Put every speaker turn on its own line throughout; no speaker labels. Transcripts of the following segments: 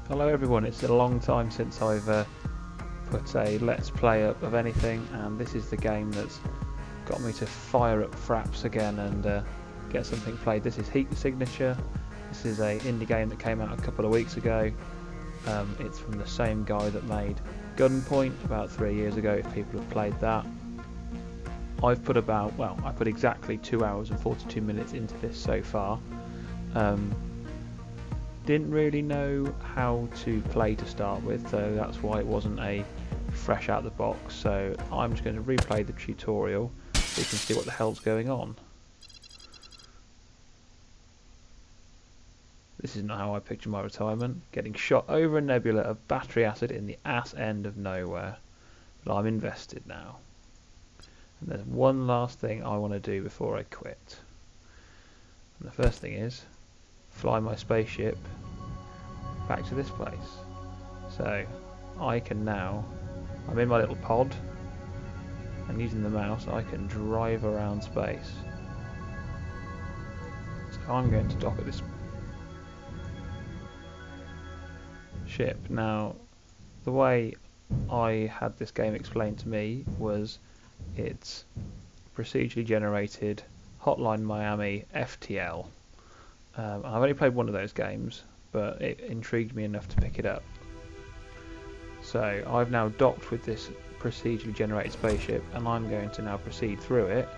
Hello everyone, it's a long time since I've put a let's play up of anything, and this is the game that's got me to fire up Fraps again and get something played. This is Heat Signature. This is a indie game that came out a couple of weeks ago. It's from the same guy that made Gunpoint about 3 years ago, if people have played that. I put exactly 2 hours and 42 minutes into this so far. Didn't really know how to play to start with, so that's why it wasn't a fresh out the box. So I'm just going to replay the tutorial so you can see what the hell's going on. This is not how I picture my retirement. Getting shot over a nebula of battery acid in the ass end of nowhere. But I'm invested now. And there's one last thing I want to do before I quit. And the first thing is fly my spaceship back to this place. So I can now, I'm in my little pod, and using the mouse I can drive around space. So I'm going to dock at this ship. Now the way I had this game explained to me was it's procedurally generated Hotline Miami FTL. I've only played one of those games, but it intrigued me enough to pick it up. So I've now docked with this procedurally generated spaceship, and I'm going to now proceed through it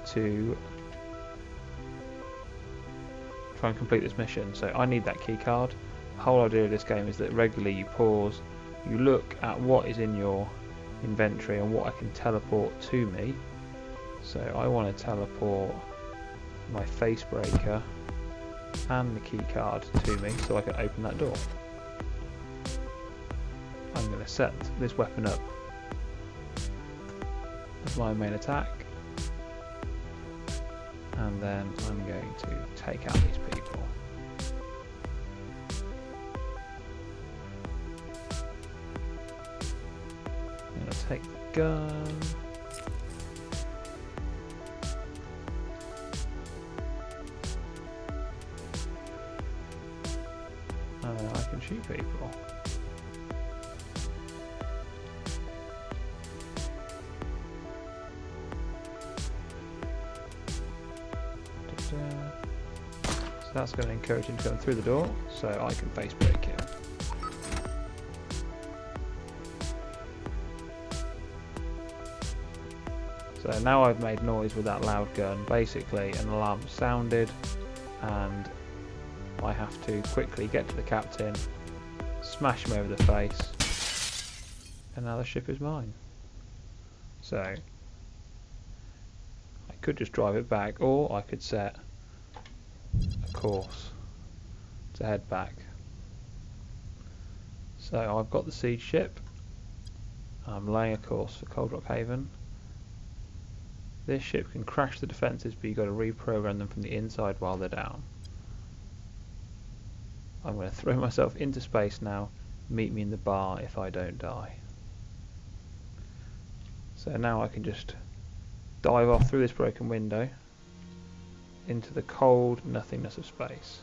to try and complete this mission. So I need that key card. The whole idea of this game is that regularly you pause, you look at what is in your inventory and what I can teleport to me. So I want to teleport my face breaker and the key card to me so I can open that door. I'm going to set this weapon up as my main attack, and then I'm going to take out these people. I'm going to take the gun. I can shoot people. So that's going to encourage him to come through the door, so I can face break him. So now I've made noise with that loud gun. Basically an alarm sounded and I have to quickly get to the captain, smash him over the face, and now the ship is mine. So I could just drive it back, or I could set a course to head back. So I've got the siege ship. I'm laying a course for Cold Rock Haven. This ship can crash the defences, but you've got to reprogram them from the inside while they're down. I'm going to throw myself into space now. Meet me in the bar if I don't die. So now I can just dive off through this broken window into the cold nothingness of space.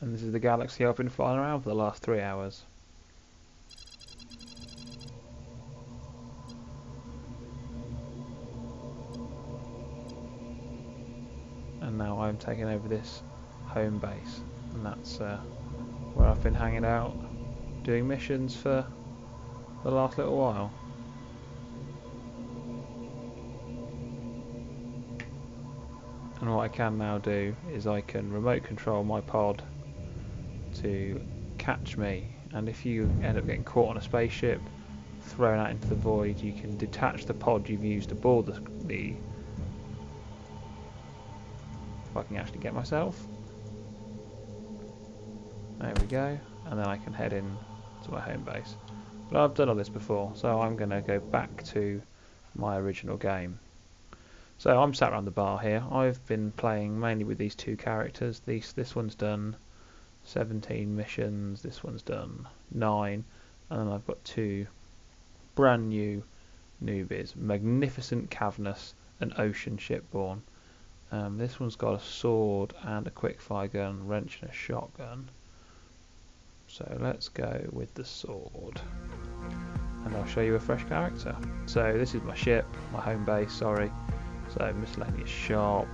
And this is the galaxy I've been flying around for the last 3 hours. And now I'm taking over this home base, and that's where I've been hanging out doing missions for the last little while. And what I can now do is I can remote control my pod to catch me, and if you end up getting caught on a spaceship, thrown out into the void, you can detach the pod you've used aboard the I can actually get myself. There we go, and then I can head in to my home base. But I've done all this before, so I'm going to go back to my original game. So I'm sat around the bar here. I've been playing mainly with these two characters. This one's done 17 missions, this one's done 9, and then I've got two brand new newbies, Magnificent Cavernous and Ocean Shipborne. This one's got a sword and a quickfire gun, wrench and a shotgun. So let's go with the sword, and I'll show you a fresh character. So this is my ship, my home base, sorry. So miscellaneous shop,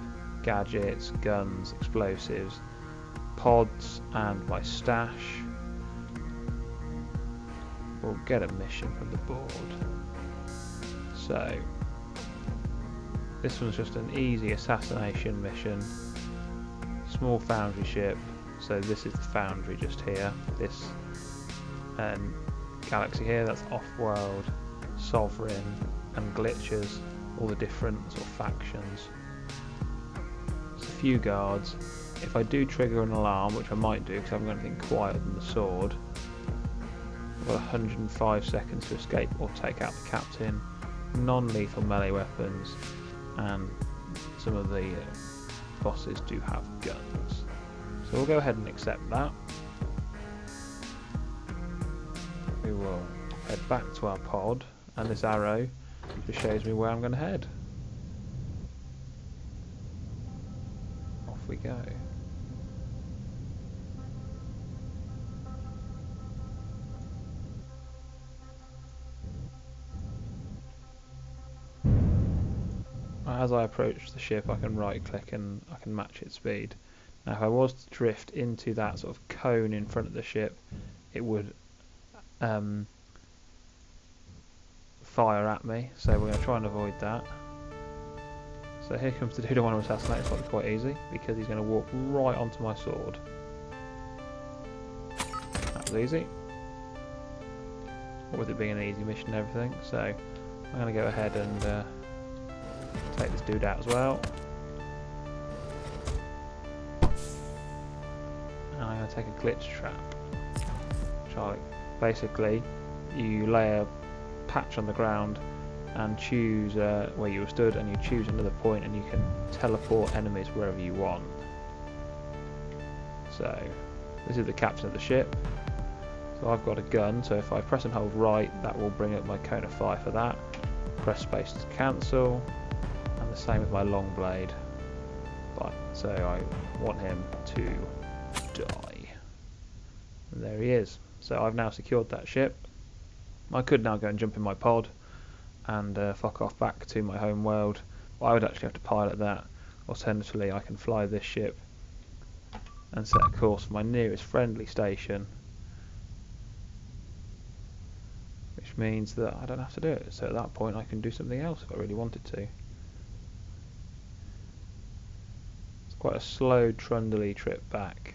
gadgets, guns, explosives, pods, and my stash. We'll get a mission from the board. So this one's just an easy assassination mission. Small foundry ship. So this is the foundry just here. This galaxy here, that's off-world, sovereign, and glitches. All the different sort of factions. There's a few guards. If I do trigger an alarm, which I might do because I haven't got anything quieter than the sword, I've got 105 seconds to escape or take out the captain. Non-lethal melee weapons, and some of the bosses do have guns. So we'll go ahead and accept that. We will head back to our pod, and this arrow just shows me where I'm going to head. Off we go. As I approach the ship, I can right click and I can match its speed. Now if I was to drift into that sort of cone in front of the ship, it would fire at me, so we're going to try and avoid that. So here comes the dude I want to assassinate. It's probably quite easy because he's going to walk right onto my sword. That was easy, with it being an easy mission and everything. So I'm going to go ahead and take this dude out as well. And I'm going to take a glitch trap. Basically, you lay a patch on the ground and choose where you stood, and you choose another point, and you can teleport enemies wherever you want. So this is the captain of the ship. So I've got a gun, so if I press and hold right, that will bring up my cone of fire for that. Press space to cancel, and the same with my long blade. But so I want him to die. And there he is. So I've now secured that ship. I could now go and jump in my pod and fuck off back to my home world. Well, I would actually have to pilot that. Alternatively, I can fly this ship and set a course for my nearest friendly station, which means that I don't have to do it. So at that point I can do something else if I really wanted to. It's quite a slow, trundly trip back.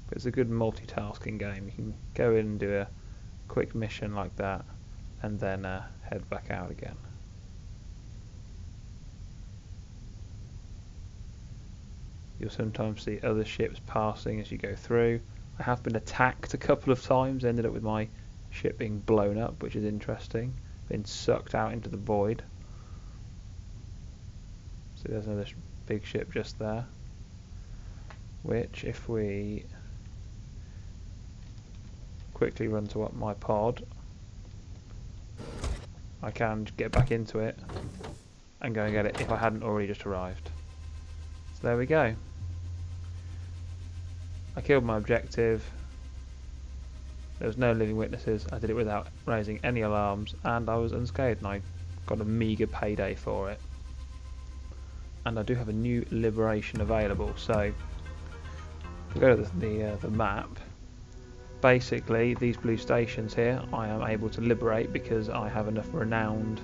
But it's a good multitasking game. You can go in and do a quick mission like that and then head back out again. You'll sometimes see other ships passing as you go through. I have been attacked a couple of times, ended up with my ship being blown up, which is interesting. Been sucked out into the void. So there's another big ship just there, which if we quickly run to my pod, I can get back into it and go and get it if I hadn't already just arrived. So there we go. I killed my objective. There was no living witnesses. I did it without raising any alarms, and I was unscathed, and I got a meagre payday for it. And I do have a new liberation available. So if we go to the map, basically these blue stations here I am able to liberate because I have enough renowned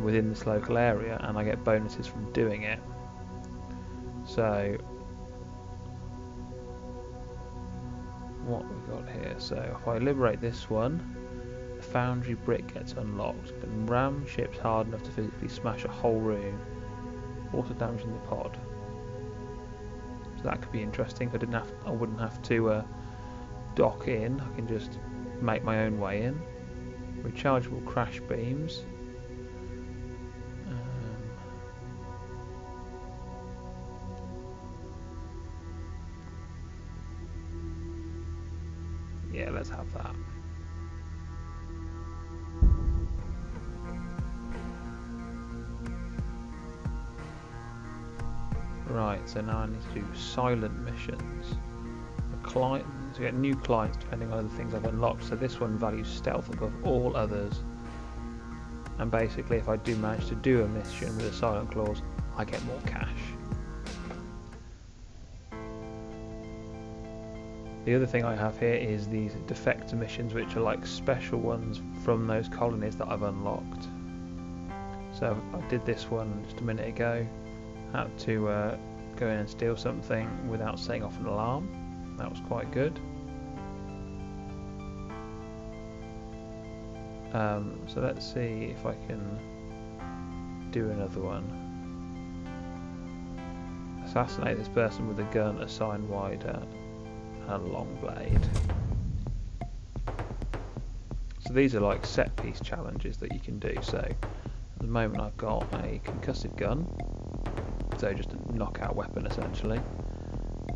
within this local area, and I get bonuses from doing it. So what we've got here, so if I liberate this one, The foundry brick gets unlocked. Can ram ships hard enough to physically smash a whole room, also damaging the pod. So that could be interesting. I wouldn't have to dock in. I can just make my own way in. Rechargeable crash beams. Yeah, let's have that. Right, so now I need to do silent missions. To get new clients depending on other things I've unlocked. So this one values stealth above all others. And basically if I do manage to do a mission with a silent clause, I get more cash. The other thing I have here is these defector missions, which are like special ones from those colonies that I've unlocked. So I did this one just a minute ago. Had to go in and steal something without setting off an alarm. That was quite good. So let's see if I can do another one. Assassinate this person with a gun, a sign wider, and a long blade. So these are like set piece challenges that you can do. So at the moment I've got a concussive gun, so just a knockout weapon essentially.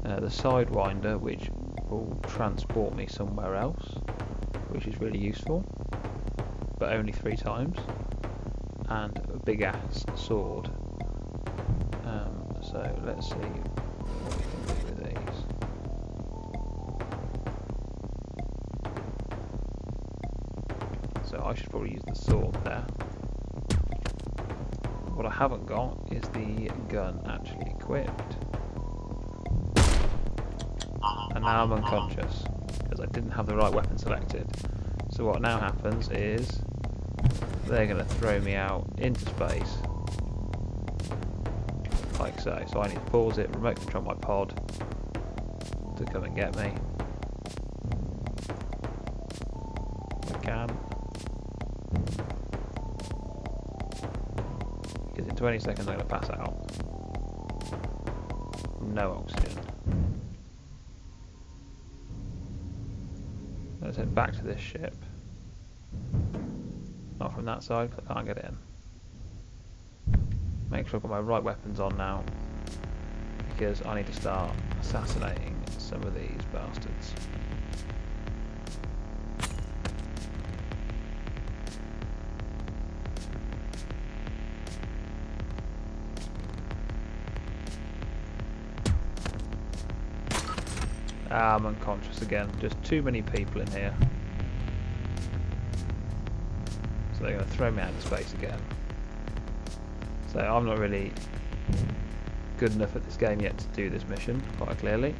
The sidewinder, which will transport me somewhere else, which is really useful, but only 3 times, and a big ass sword. So let's see what we can do with these. So I should probably use the sword there. What I haven't got is the gun actually equipped. And now I'm unconscious because I didn't have the right weapon selected. So what now happens is they're going to throw me out into space, like so. So I need to pause it, remote control my pod to come and get me. I can, because in 20 seconds I'm going to pass out. No oxygen. Let's head back to this ship. Not from that side, because I can't get in. Make sure I've got my right weapons on now, because I need to start assassinating some of these bastards. I'm unconscious again. Just too many people in here. So they're going to throw me out into space again. So I'm not really good enough at this game yet to do this mission, quite clearly.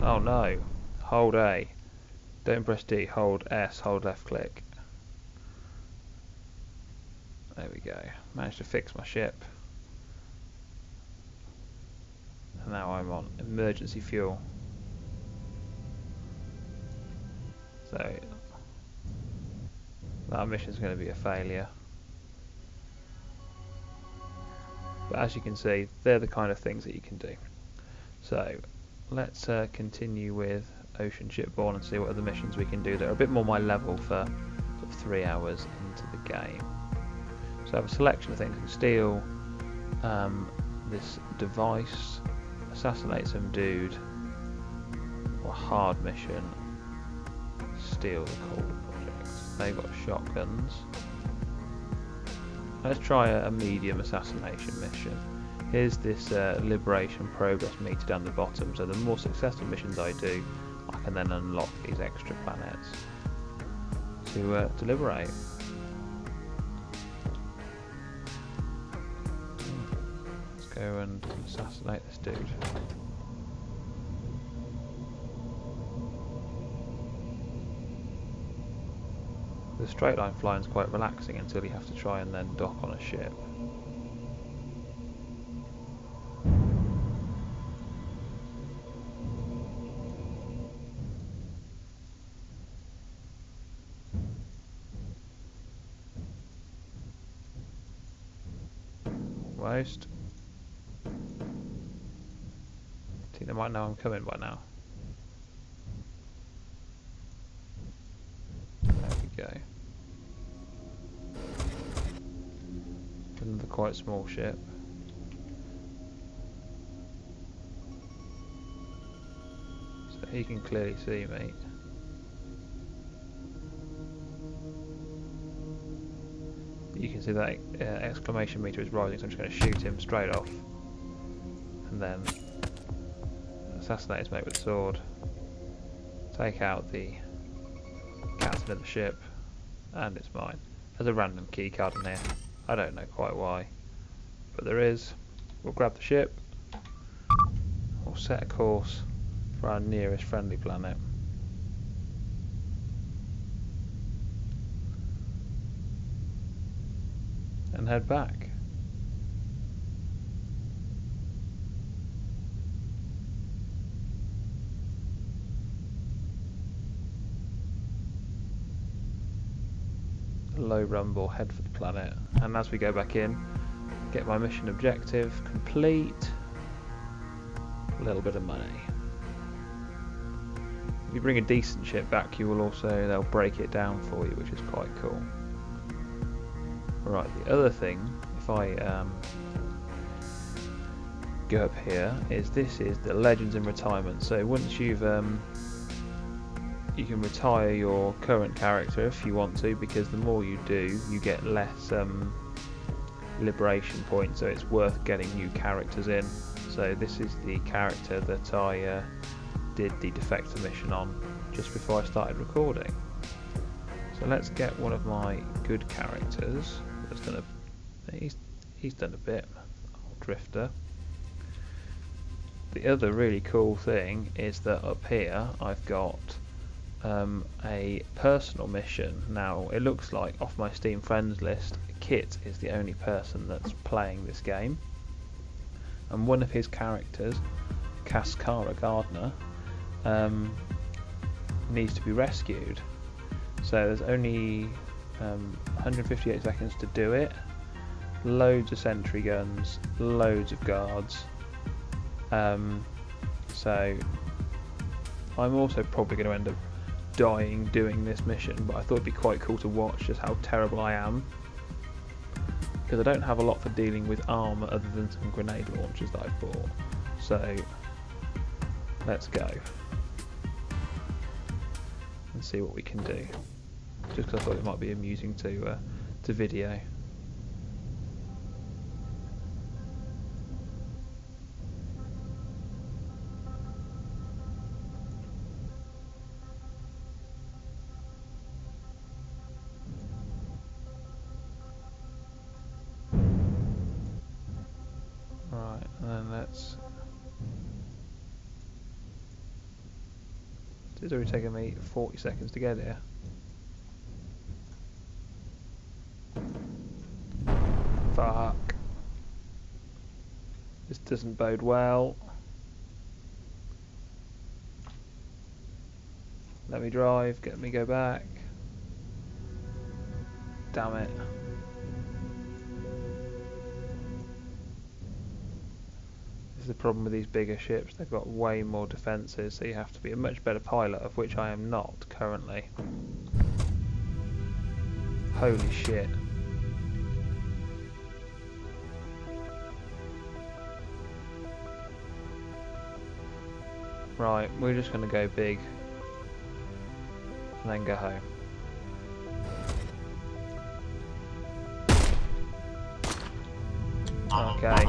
Oh no. Hold A. Don't press D. Hold S. Hold left click. There we go. Managed to fix my ship. And now I'm on emergency fuel. So that mission's going to be a failure. But as you can see, they're the kind of things that you can do. So let's continue with Ocean Shipborne and see what other missions we can do that are a bit more my level for sort of 3 hours into the game. So I have a selection of things. I can steal this device, assassinate some dude, or hard mission, steal the coal project. They've got shotguns. Let's try a medium assassination mission. Here's this liberation progress meter down the bottom, so the more successful missions I do, I can then unlock these extra planets to liberate. Go and assassinate this dude. The straight line flying is quite relaxing until you have to try and then dock on a ship. Almost. I think they might know I'm coming by now. There we go. Another quite small ship. So he can clearly see me. You can see that exclamation meter is rising, so I'm just going to shoot him straight off. And then assassinate his mate with a sword. Take out the captain of the ship. And it's mine. There's a random key card in here. I don't know quite why. But there is. We'll grab the ship. We'll set a course for our nearest friendly planet. And head back. Low rumble, head for the planet. And as we go back in, get my mission objective complete. A little bit of money. If you bring a decent ship back, you will also, they'll break it down for you, which is quite cool. Right, the other thing, if I go up here, is this is the Legends in Retirement. So once you've you can retire your current character if you want to, because the more you do, you get less liberation points, so it's worth getting new characters in. So this is the character that I did the Defector mission on just before I started recording. So let's get one of my good characters. That's done he's done a bit. Old Drifter. The other really cool thing is that up here I've got a personal mission. Now it looks like off my Steam friends list, Kit is the only person that's playing this game, and one of his characters, Cascara Gardner, needs to be rescued. So there's only 158 seconds to do it. Loads of sentry guns, loads of guards. So I'm also probably going to end up dying doing this mission, but I thought it'd be quite cool to watch just how terrible I am, because I don't have a lot for dealing with armour other than some grenade launchers that I've bought. So let's go and see what we can do, just because I thought it might be amusing to video. Right, and then let's... It's already taken me 40 seconds to get here. Fuck. This doesn't bode well. Let me drive, get me go back. Damn it. This is the problem with these bigger ships, they've got way more defences, so you have to be a much better pilot, of which I am not currently. Holy shit. Right, we're just going to go big and then go home. Okay.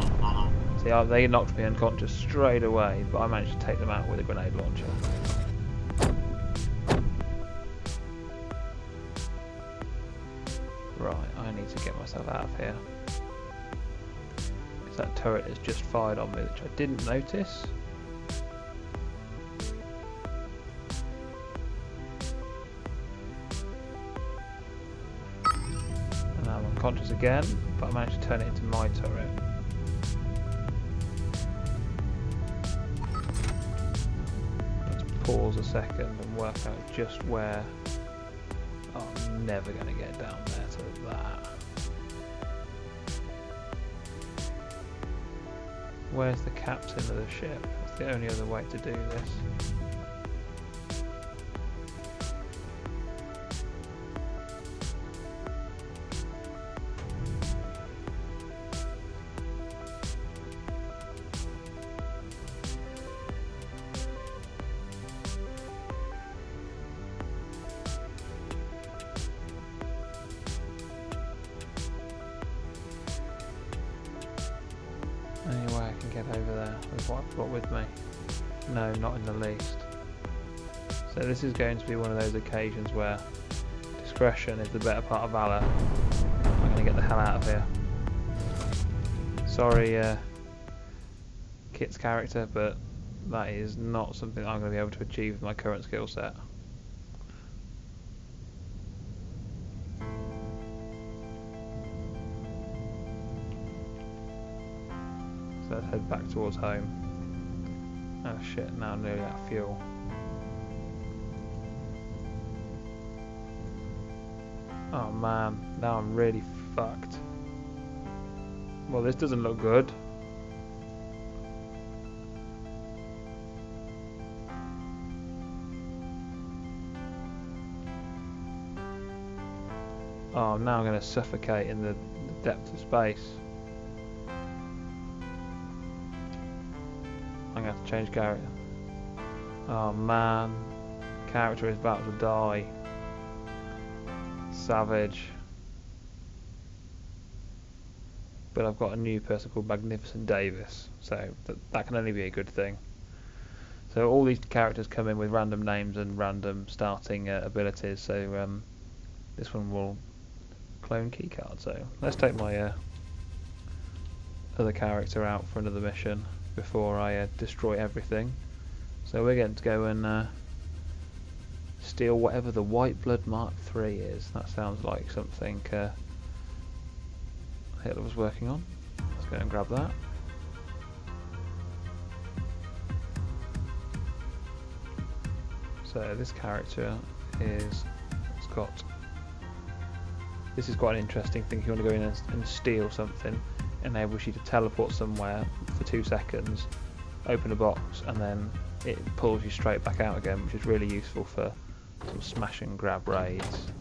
See, they knocked me unconscious straight away, but I managed to take them out with a grenade launcher. Right, I need to get myself out of here, because that turret has just fired on me, which I didn't notice. And now I'm unconscious again, but I managed to turn it into my turret. Pause a second and work out just where... Oh, I'm never going to get down there to that. Where's the captain of the ship? That's the only other way to do this. Any way I can get over there with what I've got with me? No, not in the least. So this is going to be one of those occasions where discretion is the better part of valour. I'm going to get the hell out of here. Sorry, Kit's character, but that is not something I'm going to be able to achieve with my current skill set. So let's head back towards home. Oh shit, now I'm nearly out of fuel. Oh man, now I'm really fucked. Well, this doesn't look good. Oh, now I'm going to suffocate in the depth of space. I'm going to have to change character. Oh man, character is about to die. Savage. But I've got a new person called Magnificent Davis, so that can only be a good thing. So all these characters come in with random names and random starting abilities, so this one will clone keycard. So let's take my other character out for another mission before I destroy everything. So we're going to go and steal whatever the White Blood Mark III is. That sounds like something Hitler was working on. Let's go and grab that. So this character is, it's got, this is quite an interesting thing. If you want to go in and steal something, enables you to teleport somewhere for 2 seconds, open a box, and then it pulls you straight back out again, which is really useful for some smash and grab raids.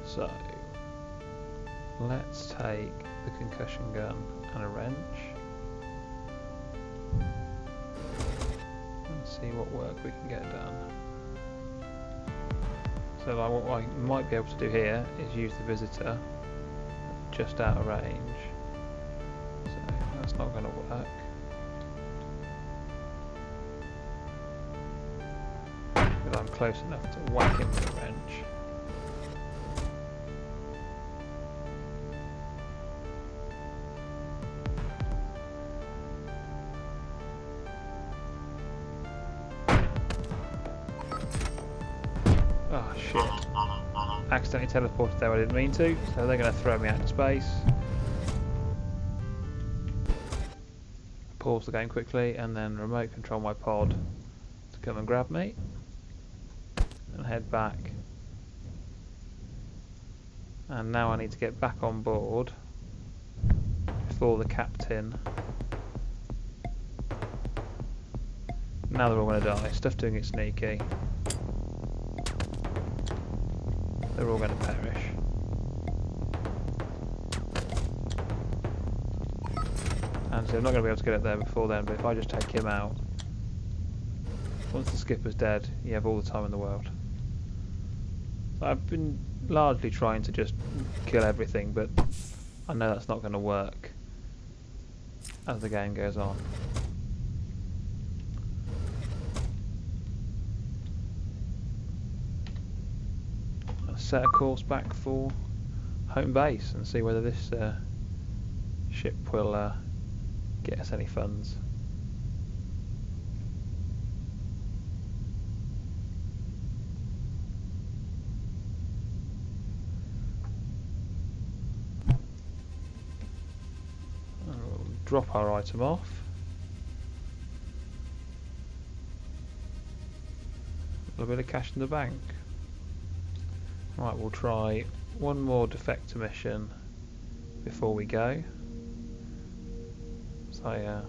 So let's take the concussion gun and a wrench and see what work we can get done. So like, what I might be able to do here is use the visitor just out of range. So that's not going to work. But I'm close enough to whack him with a wrench. Oh shit. Accidentally teleported there, I didn't mean to, so they're going to throw me out of space. Pause the game quickly and then remote control my pod to come and grab me. And head back. And now I need to get back on board before the captain. Now they're all going to die. Stuff doing it sneaky. They're all going to perish. And so I'm not going to be able to get up there before then, but if I just take him out, once the skipper's dead, you have all the time in the world. So I've been largely trying to just kill everything, but I know that's not going to work as the game goes on. Set a course back for home base and see whether this ship will get us any funds. drop our item off. A little bit of cash in the bank. Right, we'll try one more defector mission before we go. So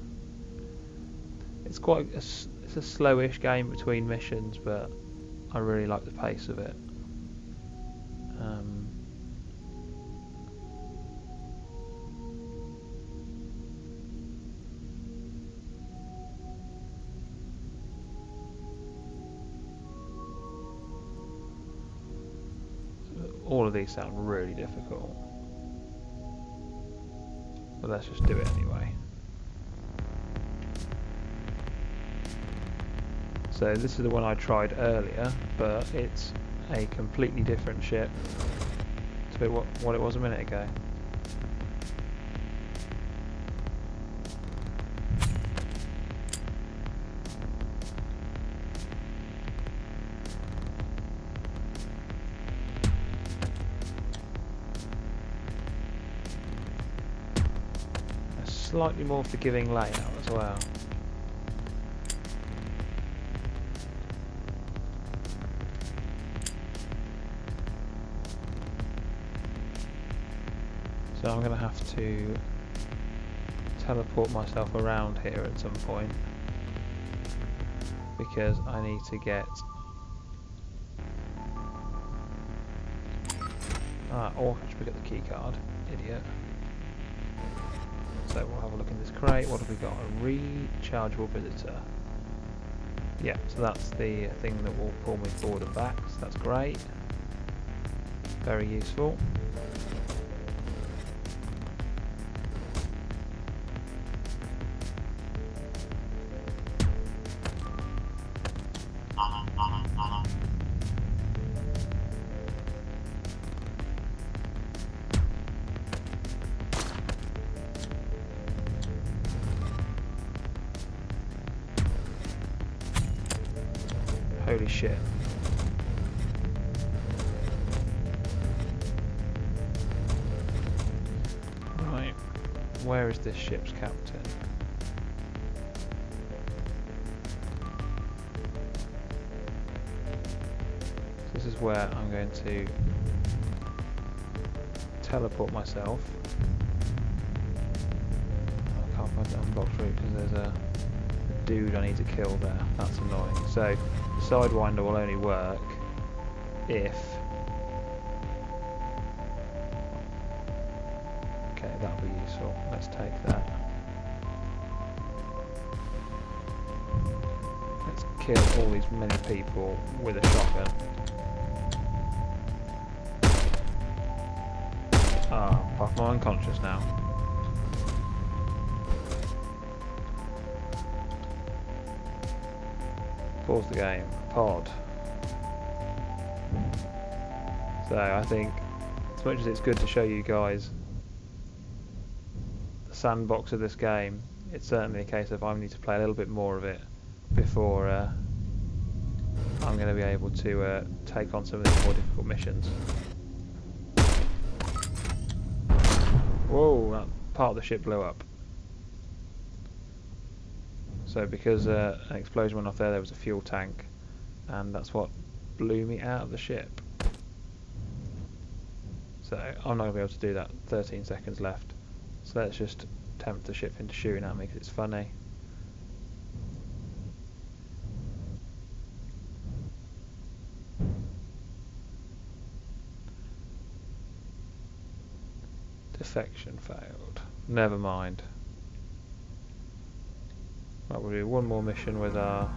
it's quite it's a slowish game between missions, but I really like the pace of it. All of these sound really difficult, but let's just do it anyway. So this is the one I tried earlier, but it's a completely different ship to what it was a minute ago. A slightly more forgiving layout as well. So I'm going to have to teleport myself around here at some point, because I need to get... or I should pick up the key card, idiot. So we'll have a look in this crate. What have we got? A rechargeable visitor. Yeah, so that's the thing that will pull me forward and back, so that's great. Very useful. Holy shit. Right, where is this ship's captain? This is where I'm going to teleport myself. I can't find the unblocked route because there's a dude I need to kill there. That's annoying. So the Sidewinder will only work if... Okay, that'll be useful. Let's take that. Let's kill all these many people with a shotgun. Apart from I'm unconscious now. Pause the game. Pod. So I think, as much as it's good to show you guys the sandbox of this game, it's certainly a case of I need to play a little bit more of it before I'm going to be able to take on some of these more difficult missions. Whoa, that part of the ship blew up. So because an explosion went off there was a fuel tank, and that's what blew me out of the ship. So I'm not going to be able to do that. 13 seconds left. So let's just tempt the ship into shooting at me because it's funny. Defection failed. Never mind. Right, we'll do one more mission with our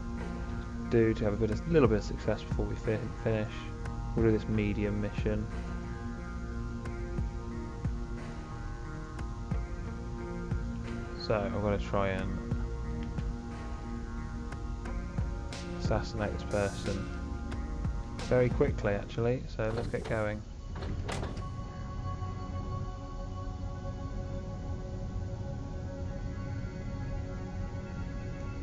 dude to have a little bit of success before we finish. We'll do this medium mission. So I'm going to try and assassinate this person very quickly, actually. So let's get going.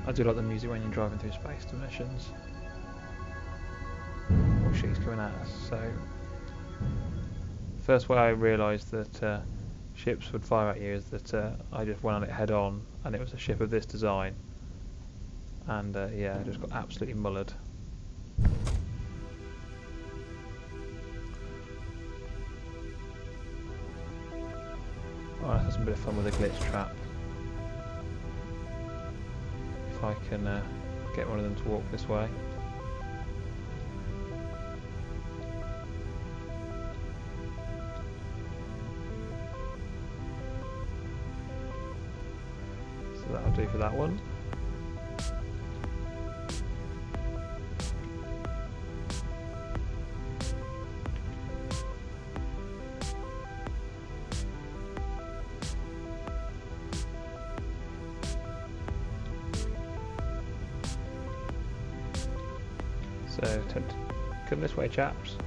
I do like the music when you're driving through space to missions. Oh, she's coming at us. So, first way I realised that ships would fire at you is that I just went on it head on, and it was a ship of this design, and yeah, I just got absolutely mullered. Alright, that's a bit of fun with a glitch trap. If I can get one of them to walk this way. So that'll do for that one. So, come this way, chaps.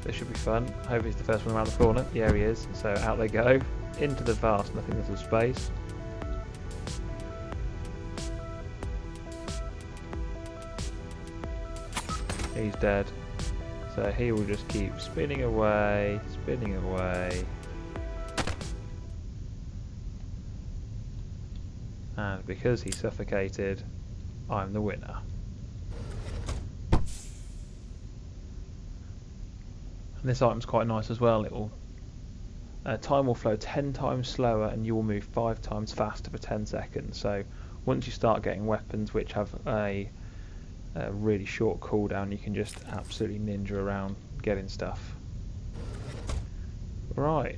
This should be fun. Hope he's the first one around the corner. Yeah, he is. So out they go, into the vast nothingness of space. He's dead. So he will just keep spinning away, spinning away. And because he suffocated, I'm the winner. And this item's quite nice as well. It will time will flow 10 times slower, and you will move 5 times faster for 10 seconds. So once you start getting weapons which have a really short cooldown, you can just absolutely ninja around getting stuff. Right,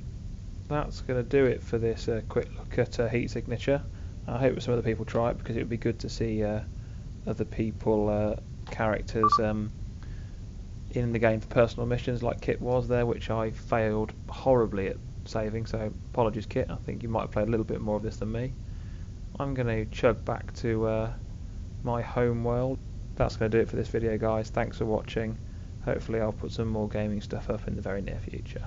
that's going to do it for this quick look at heat signature. I hope some other people try it, because it would be good to see other people, characters in the game for personal missions like Kit was there, which I failed horribly at saving, so apologies Kit, I think you might have played a little bit more of this than me. I'm going to chug back to my home world. That's going to do it for this video, guys. Thanks for watching. Hopefully I'll put some more gaming stuff up in the very near future.